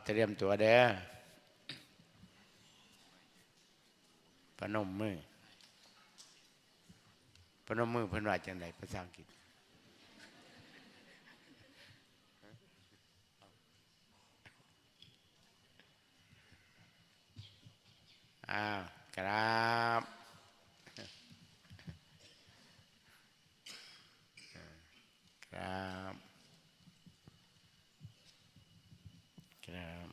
เตรียมตัวเด้อพนมมือเพิ่นว่าจังไดภาษาอังกฤษครับครับครับ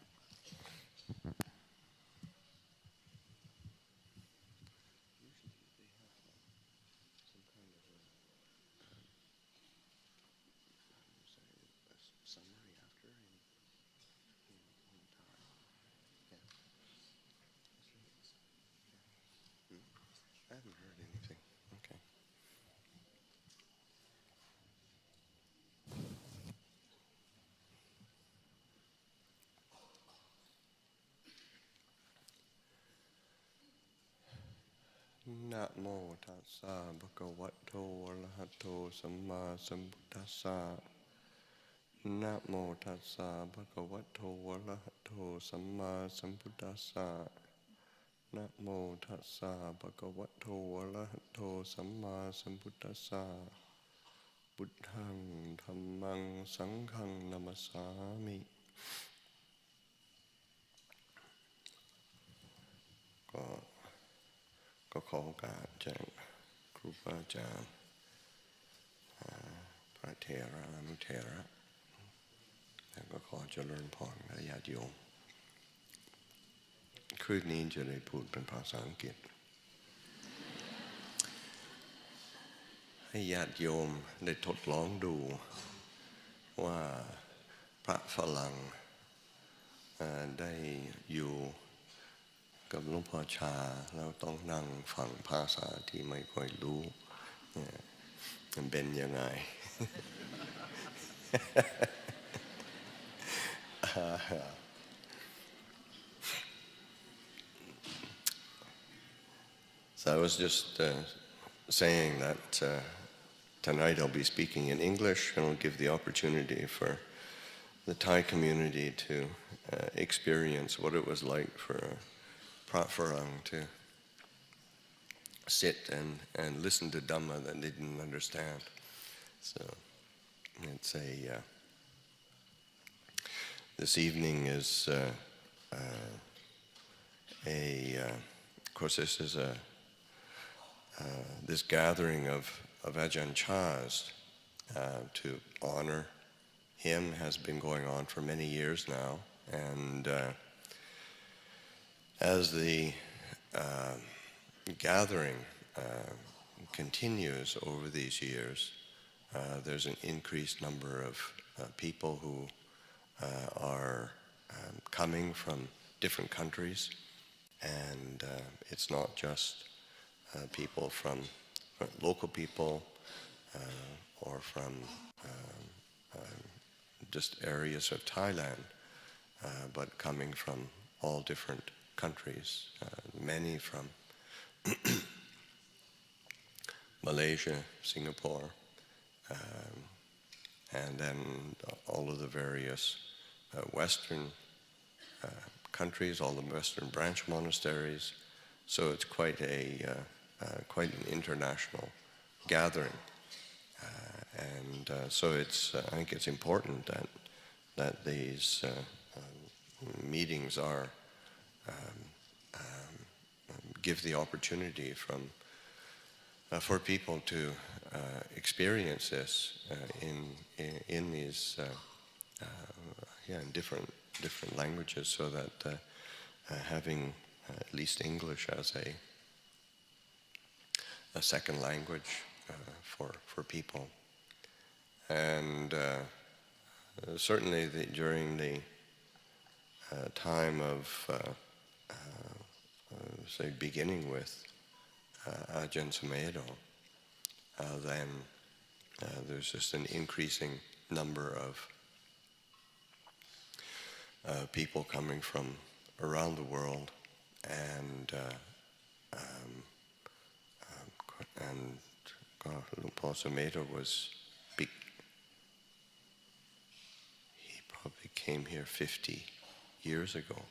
I haven't heard anything. Okay. Namo tassa bhagavato arahato samma sambuddhassa. Namo tassa bhagavato arahato samma sambuddhassa. Namo tassa bhagavato arahato samma sambuddhassa. Buddhang dhammang sanghang namasami. ก็ขอโอกาสจากครูบาอาจารย์พระเถระอนุเถระแล้วก็ขอเจริญพรและญาติโยมคืนนี้จะได้พูดเป็นภาษาอังกฤษให้ญาติโยมได้ทดลองดูว่าพระฝรั่งได้อยู่กับหลวงพ่อชาแล้วต้องนั่งฟังภาษาที่ไม่ค่อยรู้มันเป็นยังไง So I was just saying that tonight I'll be speaking in English and I'll give the opportunity for the Thai community to experience what it was like for a Prat Pharang to sit and listen to Dhamma that they didn't understand. So it's this evening is of course this is this gathering of Ajahn Chah's to honor him has been going on for many years now, and as the gathering continues over these years, there's an increased number of people who are coming from different countries, and it's not just people from local people or from just areas of Thailand, but coming from all different countries, many from Malaysia, Singapore, and then all of the various Western countries, all the Western branch monasteries. So it's quite an international gathering, and so I think it's important that these meetings are give the opportunity for people to experience this in these in different languages, so that having at least English as a second language for people, and certainly during the time of say beginning with Ajahn Sumedho, then there's just an increasing number of people coming from around the world, and Lumpur Sumedho he probably came here 50 years ago,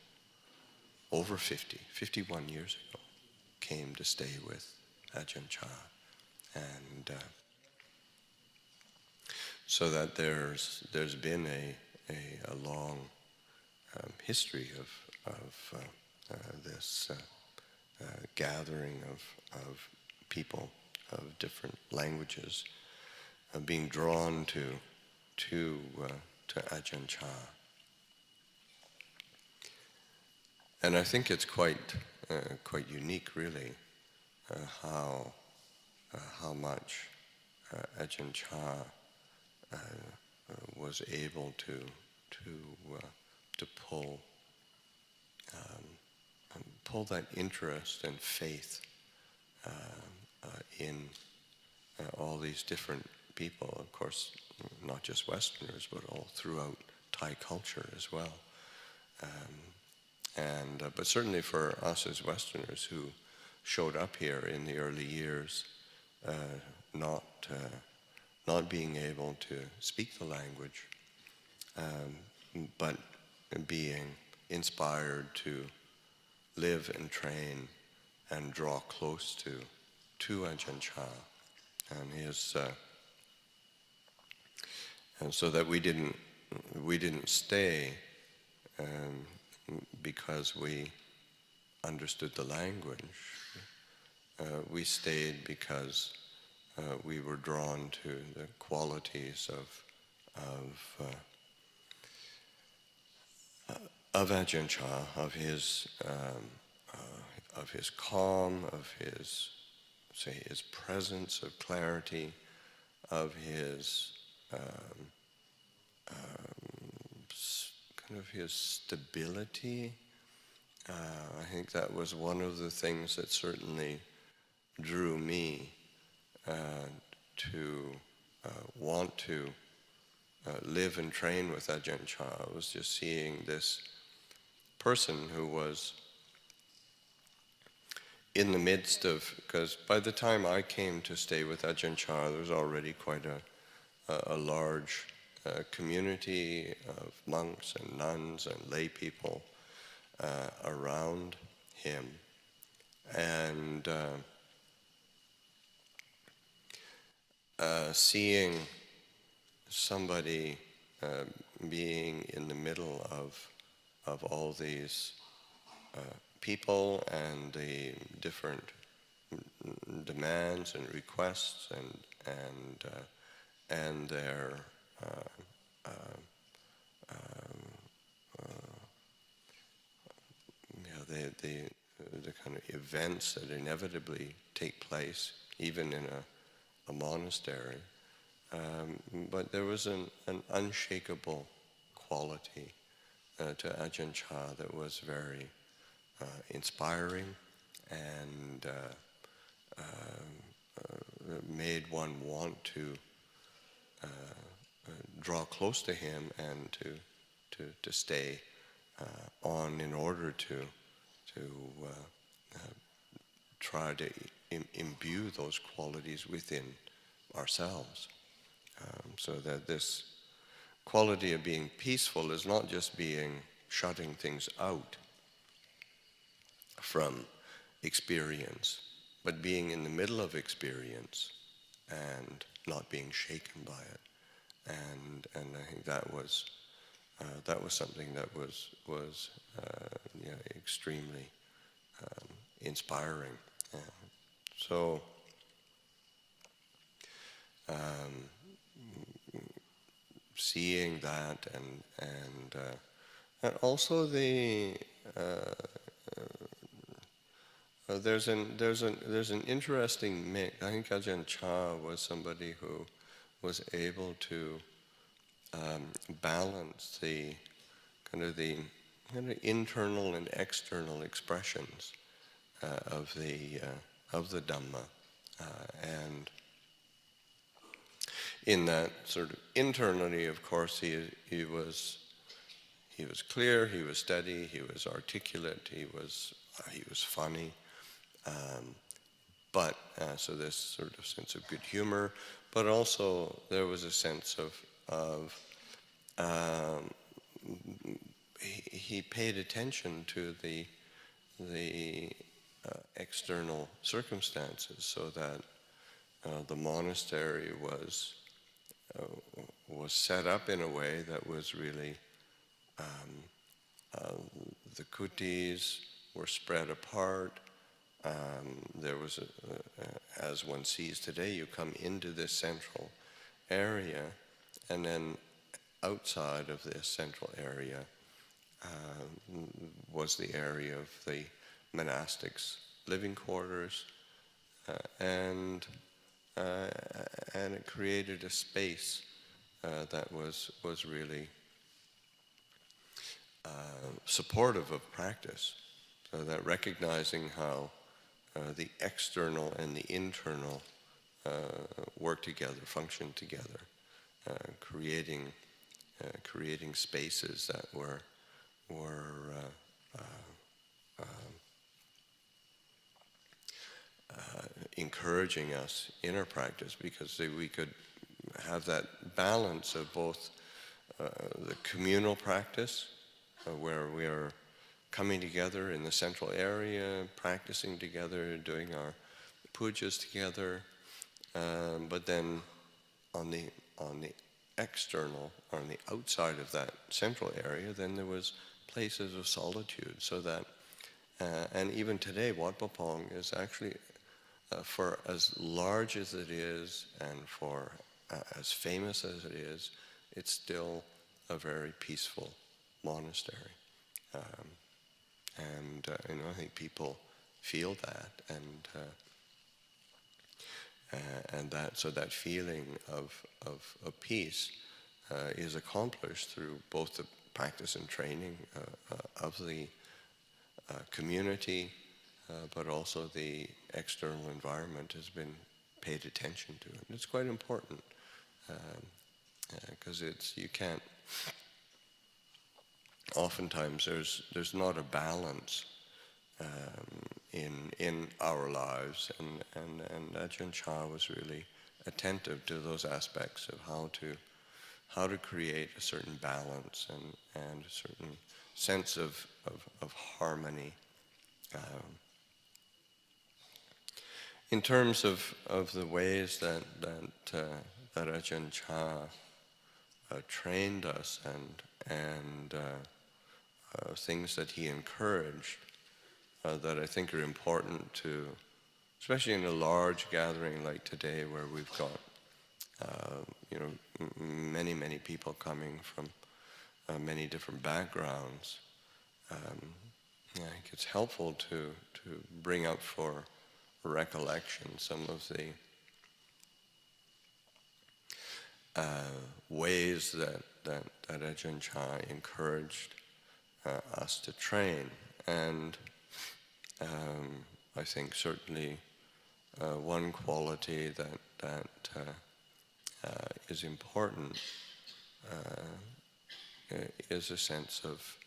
over 50, 51 years ago, came to stay with Ajahn Chah. And so that there's been a long history of this gathering of people of different languages being drawn to Ajahn Chah. And I think it's quite unique, really, how much Ajahn Chah was able to pull that interest and faith in all these different people, of course, not just Westerners, but all throughout Thai culture as well. But certainly for us as Westerners who showed up here in the early years, not being able to speak the language, but being inspired to live and train and draw close to Ajahn Chah and his, and so that we didn't stay because we understood the language. We stayed because we were drawn to the qualities of Ajahn Chah, of his calm, of his presence of clarity, of his kind of his stability. I think that was one of the things that certainly drew me to want to live and train with Ajahn Chah. I was just seeing this person who was in the midst of, because by the time I came to stay with Ajahn Chah, there was already quite a large community of monks and nuns and lay people around him. And seeing somebody being in the middle of all these people and the different demands and requests and their the kind of events that inevitably take place, even in a monastery. But there was an unshakable quality to Ajahn Chah that was very inspiring and made one want to draw close to him and to stay on in order to try to imbue those qualities within ourselves. So that this quality of being peaceful is not just shutting things out from experience, but being in the middle of experience and not being shaken by it. And I think that was something that was extremely inspiring. So seeing that and also there's an interesting mix. I think Ajahn Chah was somebody who was able to balance the kind of internal and external expressions of the Dhamma, and in that sort of internally, of course, he was clear, he was steady, he was articulate, he was funny, but so this sort of sense of good humor, but also there was a sense of he paid attention to the external circumstances, so that the monastery was set up in a way that was really the kutis were spread apart. There was, as one sees today, you come into this central area, and then outside of this central area was the area of the monastics' living quarters, and it created a space that was really supportive of practice, so that recognizing how the external and the internal work together, function together, creating spaces that were encouraging us in our practice, because we could have that balance of both the communal practice, where we are coming together in the central area, practicing together, doing our pujas together, but then on the external, on the outside of that central area, then there was places of solitude, so that, and even today, Wat Pho Pong is actually, for as large as it is and for as famous as it is, it's still a very peaceful monastery. I think people feel that, and that feeling of peace is accomplished through both the practice and training of the community, but also the external environment has been paid attention to. And it's quite important, because you can't. Oftentimes, there's not a balance in our lives, and Ajahn Chah was really attentive to those aspects of how to create a certain balance and a certain sense of harmony. In terms of the ways that Ajahn Chah trained us and things that he encouraged, that I think are important to, especially in a large gathering like today, where we've got many people coming from many different backgrounds. I think it's helpful to bring up for recollection some of the ways that Ajahn Chah encouraged us to train. And I think certainly one quality that is important is a sense of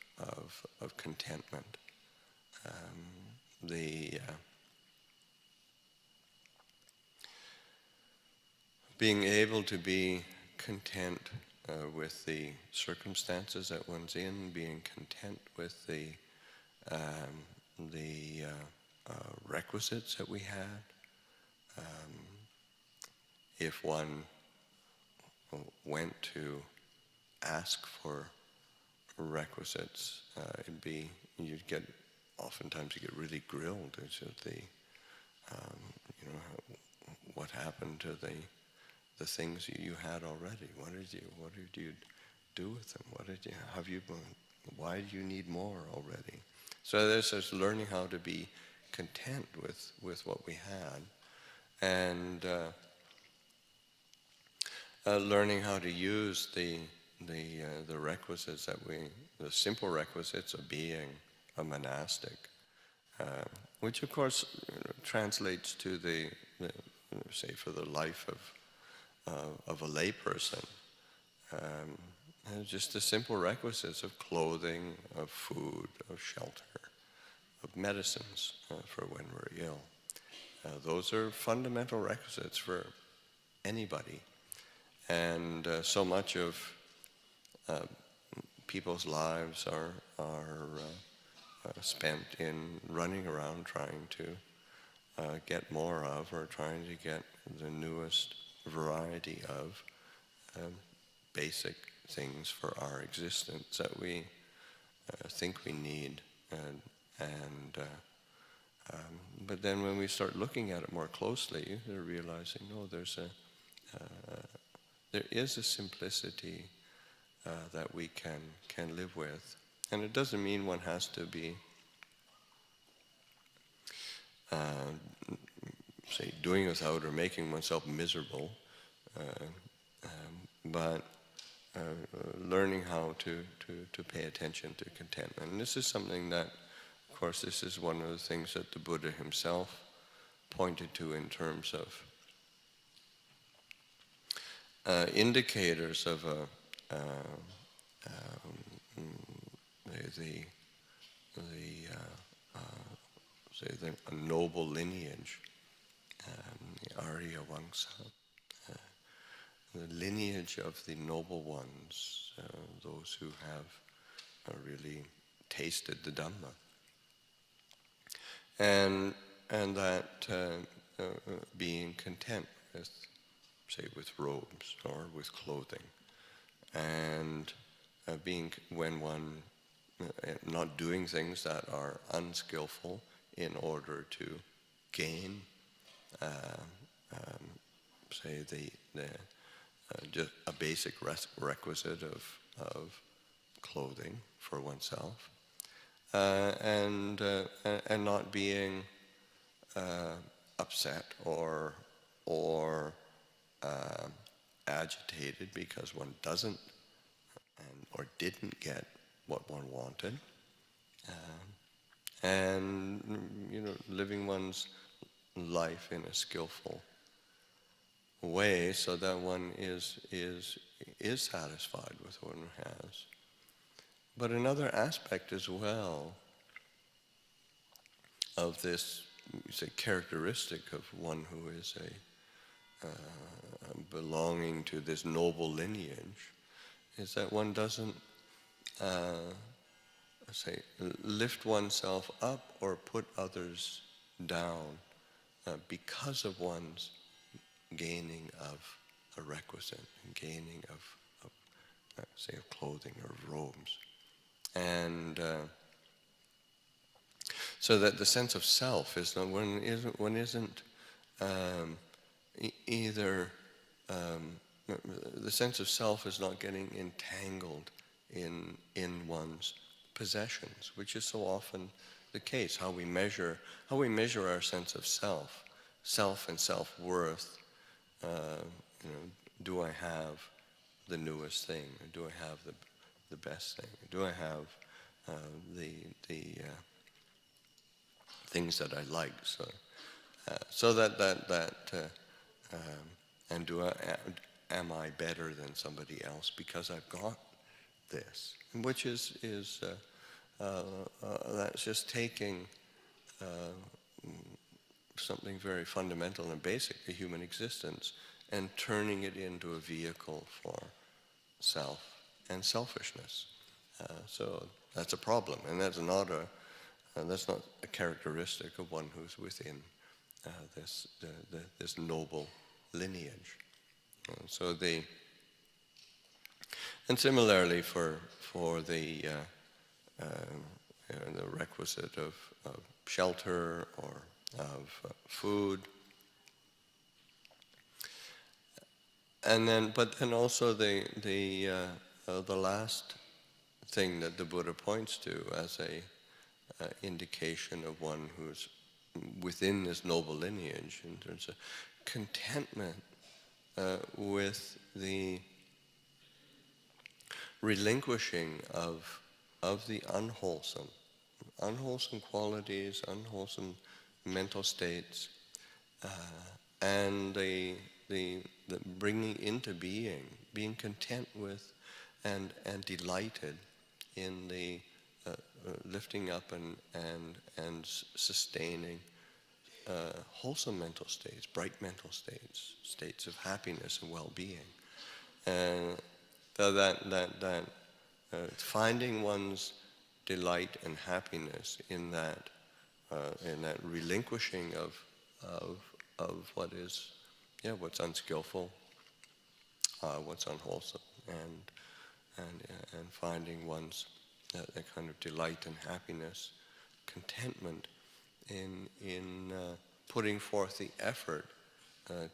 contentment. Being able to be content with the circumstances that one's in, being content with the requisites that we had. If one went to ask for requisites, oftentimes you get really grilled as to what happened to the things you had already. What did you do with them? Why do you need more already? So there's this learning how to be content with what we had, and learning how to use the requisites the simple requisites of being a monastic, which of course translates to say for the life of a layperson. Just the simple requisites of clothing, of food, of shelter, of medicines for when we're ill. Those are fundamental requisites for anybody. And so much of people's lives are spent in running around trying to get more of, or trying to get the newest variety of basic things for our existence that we think we need. But then when we start looking at it more closely, they're realizing, no, there is a simplicity that we can live with. And it doesn't mean one has to be, say, doing without or making oneself miserable, but learning how to pay attention to contentment. And this is something that, of course, this is one of the things that the Buddha himself pointed to in terms of indicators of a noble lineage, the Arya Vangsa, the lineage of the noble ones, those who have really tasted the Dhamma, and that being content with, say, with robes or with clothing, and being, when one not doing things that are unskillful in order to gain, say, just a basic requisite of clothing for oneself, and not being upset or agitated because one doesn't or didn't get what one wanted, and living one's life in a skillful way so that one is satisfied with what one has. But another aspect as well of this, say, characteristic of one who is belonging to this noble lineage is that one doesn't say, lift oneself up or put others down because of one's gaining of a requisite, gaining of say, of clothing or of robes. And so that the sense of self is not, one isn't either, the sense of self is not getting entangled in one's possessions, which is so often the case. How we measure our sense of self and self-worth. Do I have the newest thing? Or do I have the best thing? Do I have the things that I like? So and am I better than somebody else because I've got this? Which is that's just taking something very fundamental and basic to human existence and turning it into a vehicle for self and selfishness. So that's a problem, and that's not a characteristic of one who's within this noble lineage. And similarly for the requisite of shelter or of food, but then also the last thing that the Buddha points to as a indication of one who's within this noble lineage in terms of contentment with the relinquishing of the unwholesome qualities, unwholesome mental states, and the bringing into being content with and delighted in the lifting up and sustaining wholesome mental states, bright mental states, states of happiness and well-being. So that finding one's delight and happiness in that relinquishing of what is, what's unskillful, what's unwholesome, and finding one's that kind of delight and happiness, contentment in putting forth the effort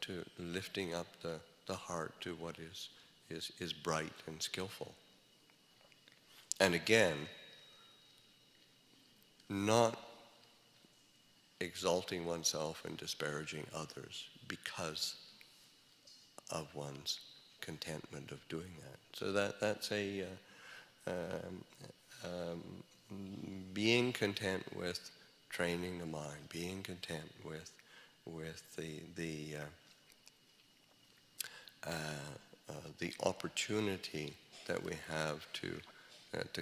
to lifting up the heart to what is bright and skillful. And again, not exalting oneself and disparaging others because of one's contentment of doing that. So that's being content with training the mind, being content with the opportunity that we have to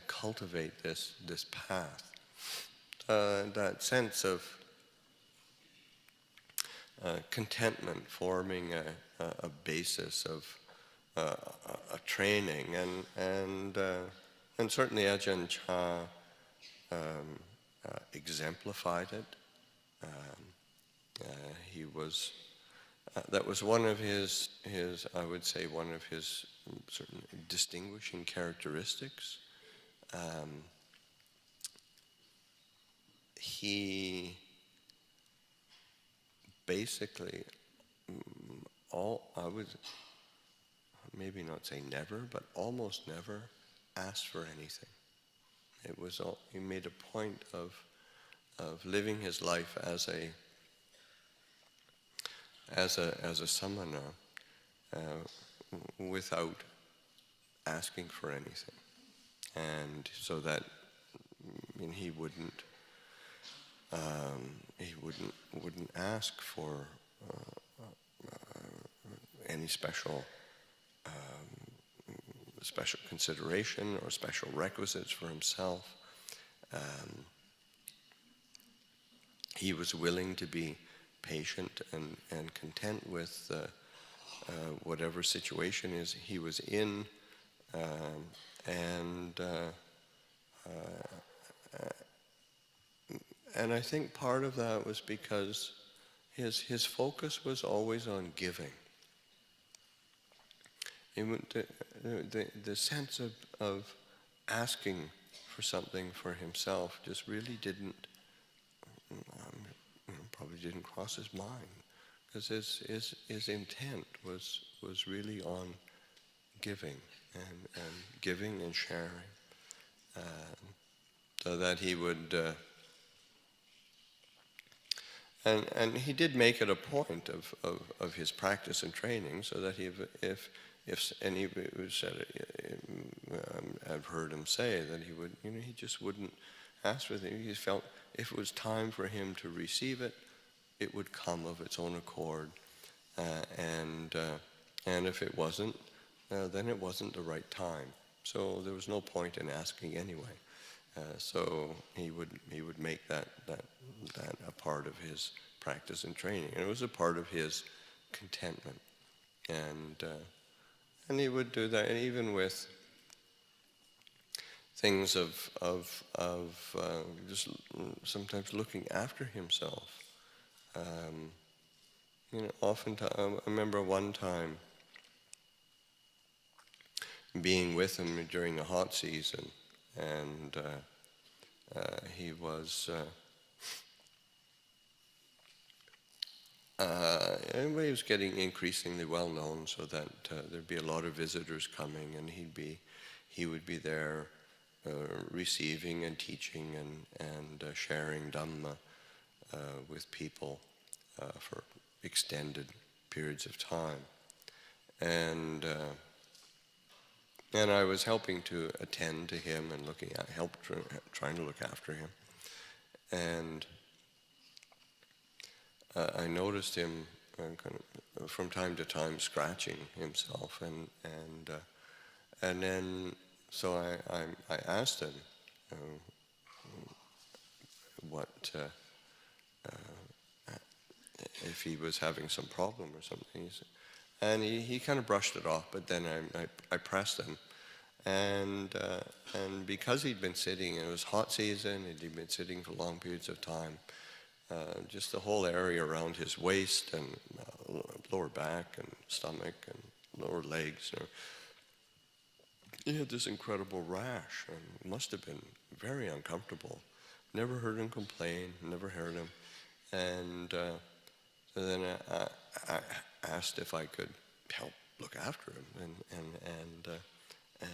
cultivate this path. That sense of contentment forming a basis of a training, and certainly Ajahn Chah exemplified it. He was that was one of his I would say one of his certain distinguishing characteristics. He basically I would maybe not say never, but almost never asked for anything. It was he made a point of living his life as a samana without asking for anything, and so that he wouldn't ask for any special consideration or special requisites for himself. He was willing to be patient and content with whatever situation he was in, and I think part of that was because his focus was always on giving. The sense of asking for something for himself just really probably didn't cross his mind, because his intent was really on giving and giving and sharing, so that he would. And he did make it a point of his practice and training, so that if he said, I've heard him say that he would, he just wouldn't ask for things. He felt if it was time for him to receive it, it would come of its own accord, and if it wasn't, then it wasn't the right time. So there was no point in asking anyway. So he would make that a part of his practice and training, and it was a part of his contentment, and he would do that, and even with things of just sometimes looking after himself. Oftentimes, I remember one time being with him during the hot season, and he was he was getting increasingly well known, so that there'd be a lot of visitors coming, and he would be there receiving and teaching and sharing Dhamma with people for extended periods of time, and I was helping to attend to him and trying to look after him, and I noticed him kind of from time to time scratching himself, and then so I asked him what if he was having some problem or something. And he kind of brushed it off, but then I pressed him, And because he'd been sitting, it was hot season, and he'd been sitting for long periods of time, just the whole area around his waist and lower back and stomach and lower legs, he had this incredible rash, and it must have been very uncomfortable. Never heard him complain, never heard him. And so then I asked if I could help look after him,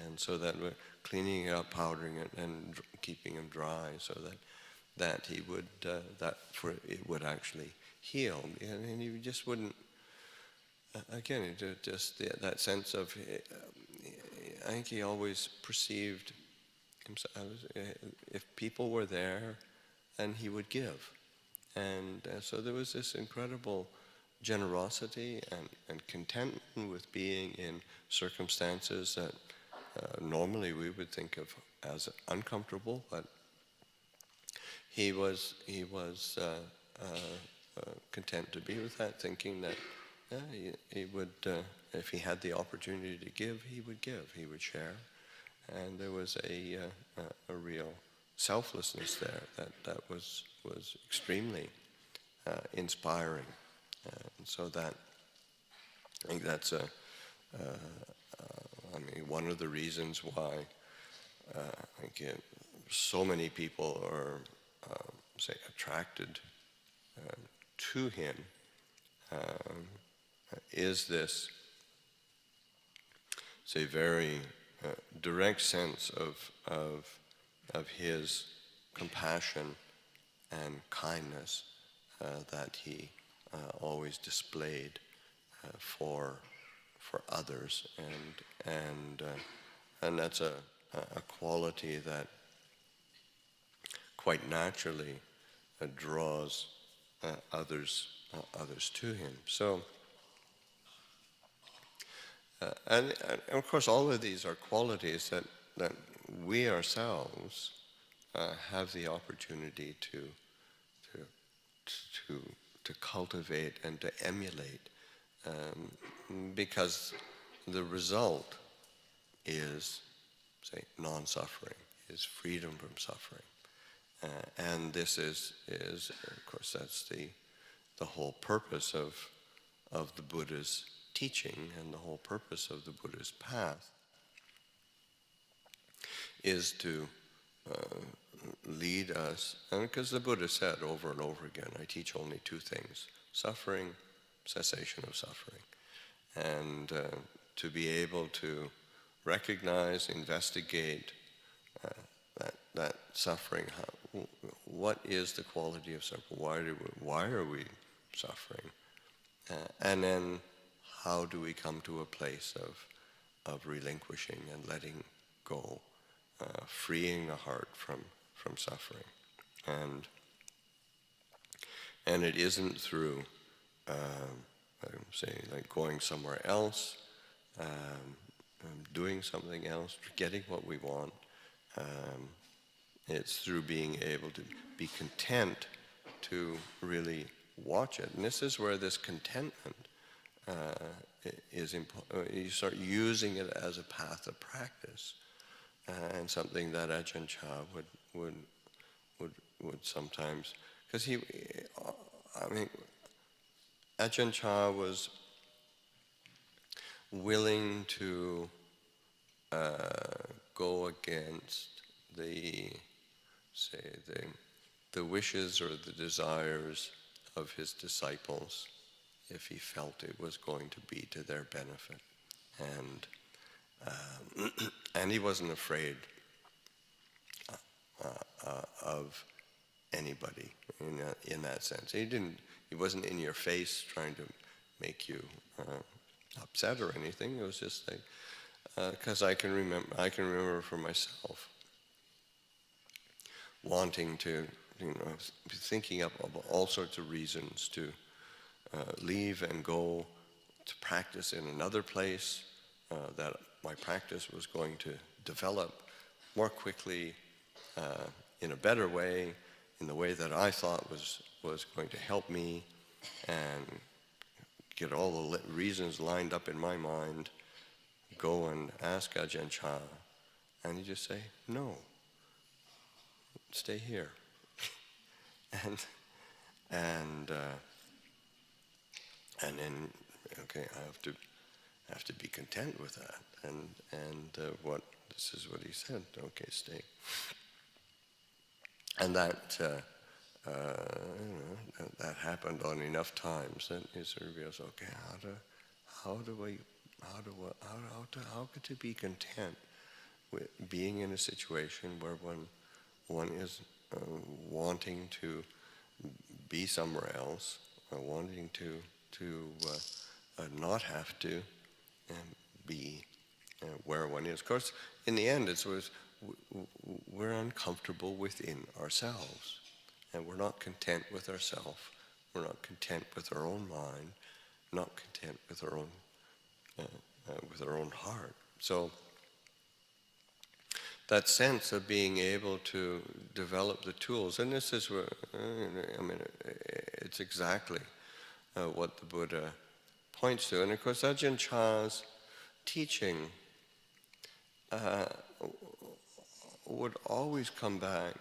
and so that we're cleaning it up, powdering it, and keeping him dry, so that he would it would actually heal, and he just wouldn't. Again, just that sense of. I think he always perceived himself. If people were there, then he would give, and so there was this incredible generosity and contentment with being in circumstances that normally we would think of as uncomfortable, but he was content to be with that, thinking that he would, if he had the opportunity to give, he would share, and there was a real selflessness there that was extremely inspiring. And so that, I think that's one of the reasons why I think so many people are, say, attracted to him, is this, say, very direct sense of his compassion and kindness that he always displayed for others, and that's a quality that quite naturally draws others to him. So, and of course, all of these are qualities that we ourselves have the opportunity to cultivate and to emulate, because the result is, say, non-suffering, is freedom from suffering, and this is of course that's the whole purpose of the Buddha's teaching, and the whole purpose of the Buddha's path is to lead us, and because the Buddha said over and over again, I teach only two things: suffering, cessation of suffering. And to be able to recognize, investigate that suffering, what is the quality of suffering, why are we suffering, and then how do we come to a place of relinquishing and letting go, freeing the heart from suffering. And it isn't through, say, like going somewhere else, doing something else, getting what we want. It's through being able to be content to really watch it. And this is where this contentment is important. You start using it as a path of practice, and something that Ajahn Chah would sometimes, because Ajahn Chah was willing to go against the wishes or the desires of his disciples if he felt it was going to be to their benefit, and he wasn't afraid of anybody in that sense. He wasn't in your face trying to make you upset or anything. It was just like, because I can remember for myself wanting to, thinking up of all sorts of reasons to leave and go to practice in another place, that my practice was going to develop more quickly, in a better way, in the way that I thought was going to help me, and get all the reasons lined up in my mind, go and ask Ajahn Chah And you just say, no, stay here. and then, okay, I have to be content with that. This is what he said. Okay, stay. And that that happened on enough times that you sort of realize, okay, how to be content with being in a situation where one is wanting to be somewhere else, or wanting to not have to be where one is. Of course, in the end, we're uncomfortable within ourselves, and we're not content with ourselves. We're not content with our own mind, not content with our own heart. So that sense of being able to develop the tools, and this is where, it's exactly what the Buddha points to. And of course, Ajahn Chah's teaching would always come back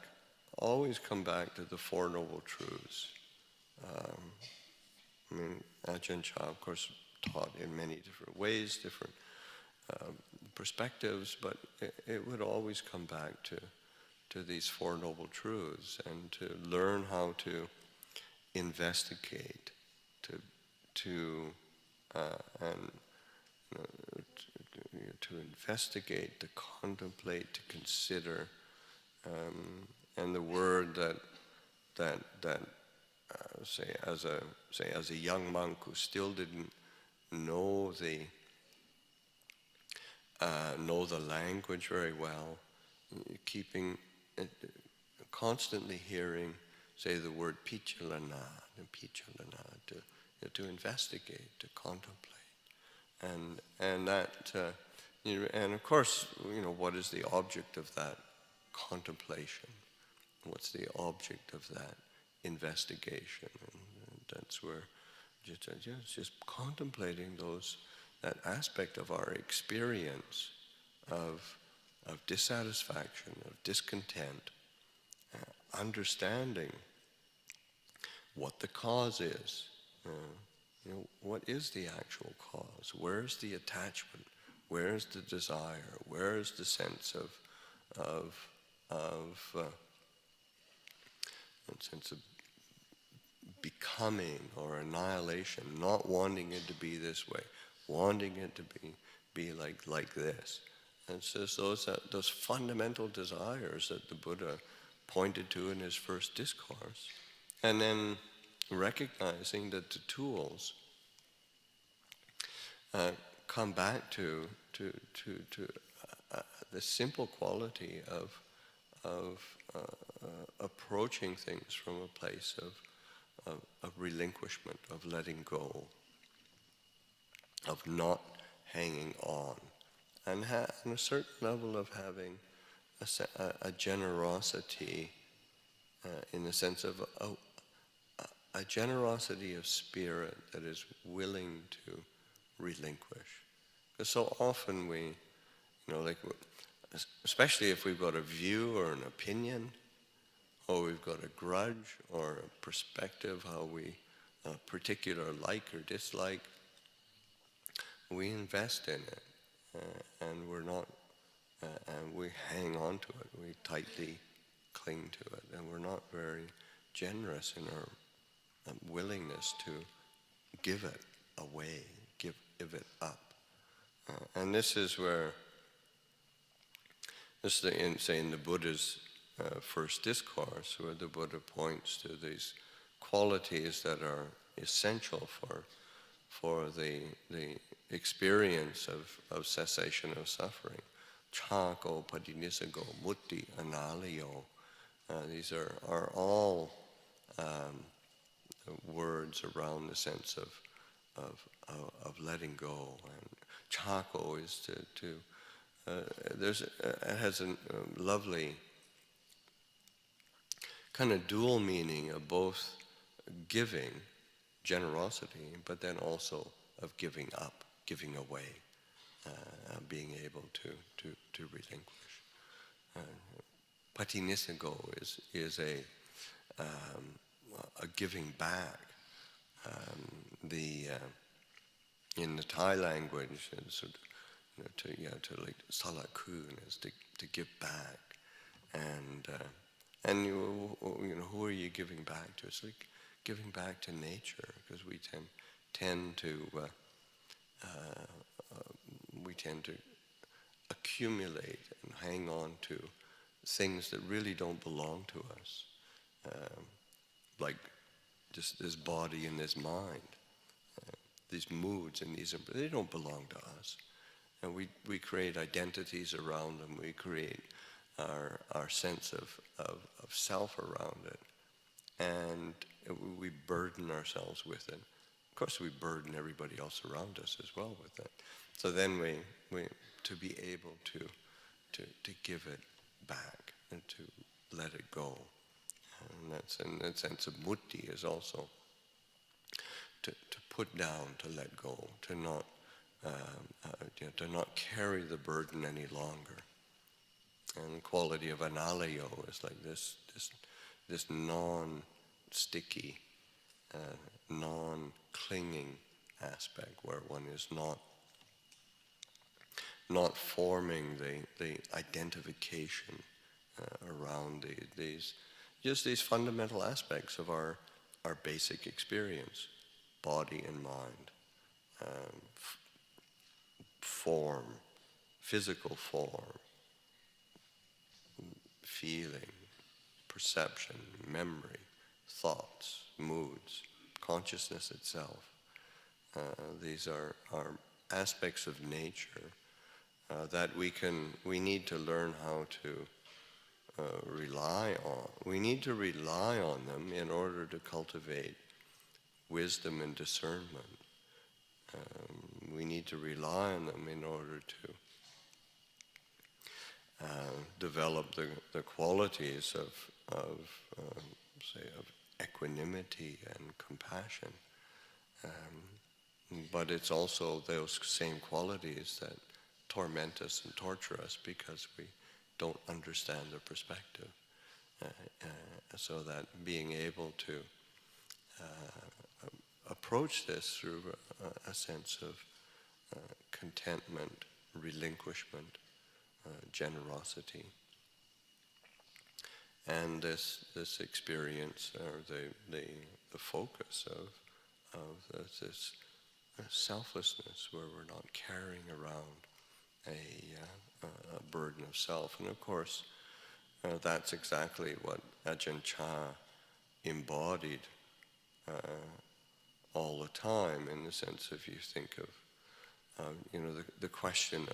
to the Four Noble Truths. Ajahn Chah, of course, taught in many different ways, different perspectives, but it would always come back to these Four Noble Truths, and to learn how to investigate, to investigate, to contemplate, to consider, and the word that say as a young monk who still didn't know the language very well, constantly hearing, say, the word pichalana, to investigate, to contemplate, and that, and of course, what is the object of that contemplation? What's the object of that investigation? And that's where it's just contemplating that aspect of our experience of dissatisfaction, of discontent, understanding what the cause is. What is the actual cause? Where's the attachment? Where's the desire? Where's the sense of becoming or annihilation, not wanting it to be this way, wanting it to be like this? And it's just those fundamental desires that the Buddha pointed to in his first discourse, and then recognizing that the tools come back to the simple quality of approaching things from a place of relinquishment, of letting go, of not hanging on, and a certain level of having a generosity, in the sense of a generosity of spirit that is willing to relinquish. Because so often we, especially if we've got a view or an opinion, or we've got a grudge or a perspective, how we particular like or dislike, we invest in it, and we're not, and we hang on to it, we tightly cling to it, and we're not very generous in our willingness to give it away, give it up. And this is where, in the Buddha's first discourse, where the Buddha points to these qualities that are essential for the experience of cessation of suffering. Chako, padinisago, mutti, analayo. These are all words around the sense of letting go. And chako is it has a lovely kind of dual meaning of both giving, generosity, but then also of giving up, giving away, being able to relinquish. Patinisago is a giving back. In the Thai language, it's sort of, to like salakun is to give back, and who are you giving back to? It's like giving back to nature, because we tend to accumulate and hang on to things that really don't belong to us, like just this body and this mind, these moods and they don't belong to us. And we create identities around them. We create our sense of self around it. And we burden ourselves with it. Of course, we burden everybody else around us as well with it. So then we to be able to give it back and to let it go. And that's in that sense of mutti is also to put down, to let go, to not carry the burden any longer. And the quality of analayo is like this non-sticky, non-clinging aspect, where one is not forming the identification around these fundamental aspects of our basic experience, body and mind, form, physical form, feeling, perception, memory, thoughts, moods, consciousness itself. These are aspects of nature that we need to learn how to rely on. We need to rely on them in order to cultivate wisdom and discernment. We need to rely on them in order to develop the qualities of equanimity and compassion. But it's also those same qualities that torment us and torture us because we don't understand their perspective. So that being able to approach this through a sense of contentment, relinquishment, generosity, and this experience, or the focus of this selflessness, where we're not carrying around a burden of self. And of course, that's exactly what Ajahn Chah embodied all the time, in the sense, if you think of the question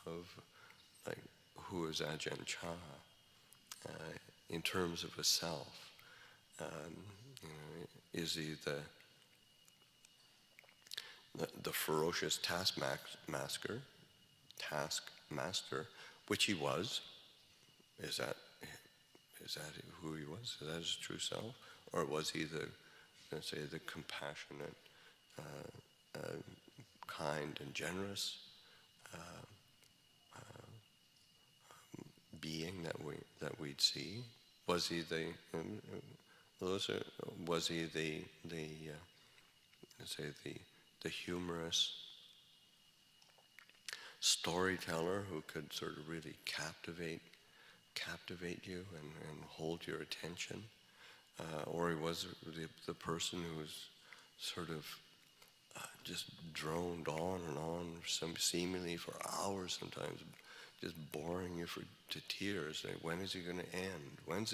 of like, who is Ajahn Chah in terms of a self? Is he the ferocious taskmaster, which he was? Is that who he was? Is that his true self? Or was he the compassionate, kind and generous being that we'd see? Was he the humorous storyteller who could sort of really captivate you and hold your attention? Or he was the person who was sort of just droned on and on, seemingly for hours sometimes, just boring you to tears. Like, when is he going to end? Why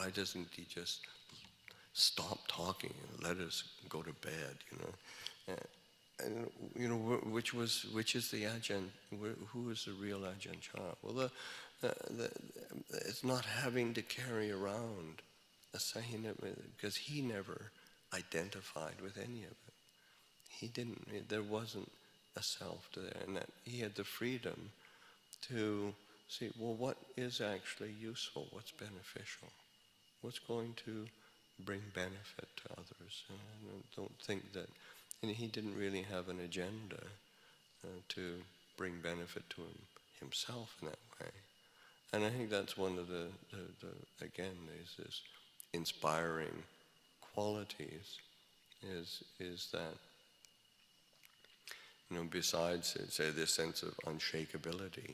doesn't he just stop talking and let us go to bed? Which is the Ajahn? Who is the real Ajahn Chah? Well, it's not having to carry around a sahina, because he never identified with any of it. He didn't. There wasn't a self there, and that he had the freedom to see, well, what is actually useful? What's beneficial? What's going to bring benefit to others? And I don't think that. And he didn't really have an agenda to bring benefit to himself in that way. And I think that's one of the again, is this inspiring qualities is that, besides, say, this sense of unshakability,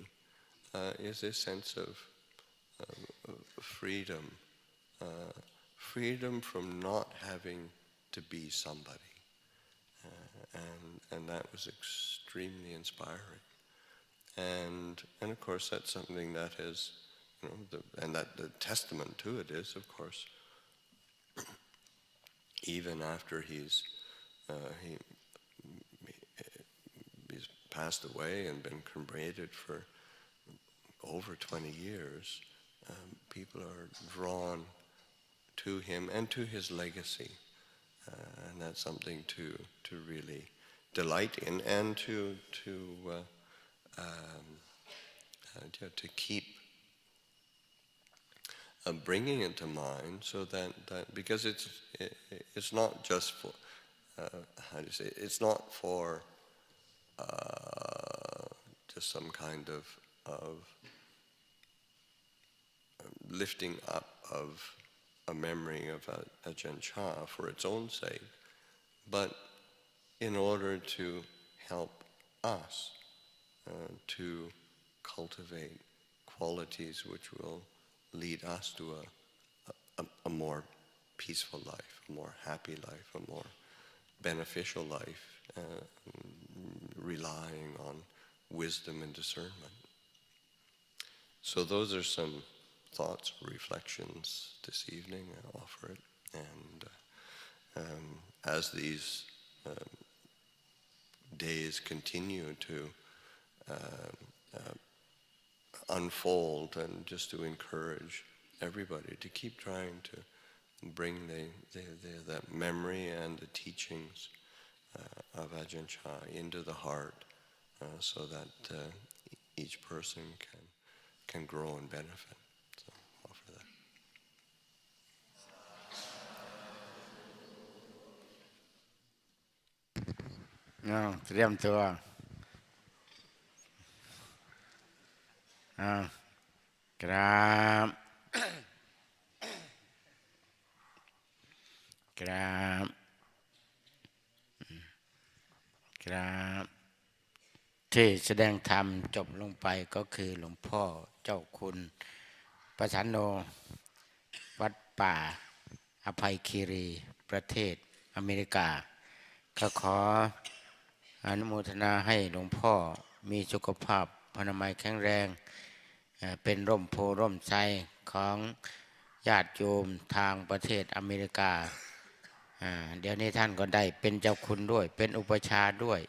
is this sense of freedom, freedom from not having to be somebody. And that was extremely inspiring. And of course, that's something that is, and that the testament to it is, of course, even after he's passed away and been cremated for over 20 years, people are drawn to him and to his legacy. And that's something to really delight in and to keep bringing it to mind, so that because it's not just for it's not for just some kind of lifting up of a memory of Ajahn Chah for its own sake, but in order to help us to cultivate qualities which will lead us to a more peaceful life, a more happy life, a more beneficial life, relying on wisdom and discernment. So those are some thoughts, reflections this evening. I offer it. And as these days continue to unfold, and just to encourage everybody to keep trying to bring that memory and the teachings of Ajahn Chah into the heart, so that each person can grow and benefit. So I'll offer that. เตรียมตัวกราบกราบกราบที่แสดงธรรมจบลงไปก็คือหลวงพ่อเจ้าคุณประสันโนวัดป่าอภัยคีรีประเทศอเมริกาก็ขออนุโมทนาให้หลวงพ่อมีสุขภาพพรรณนามัยแข็งแรงเป็นร่มโพร่มไทรของญาติโยมทางประเทศอเมริกาเดี๋ยวนี้ท่านก็ได้เป็นเจ้าคุณด้วยเป็นอุปชฌาย์ด้วย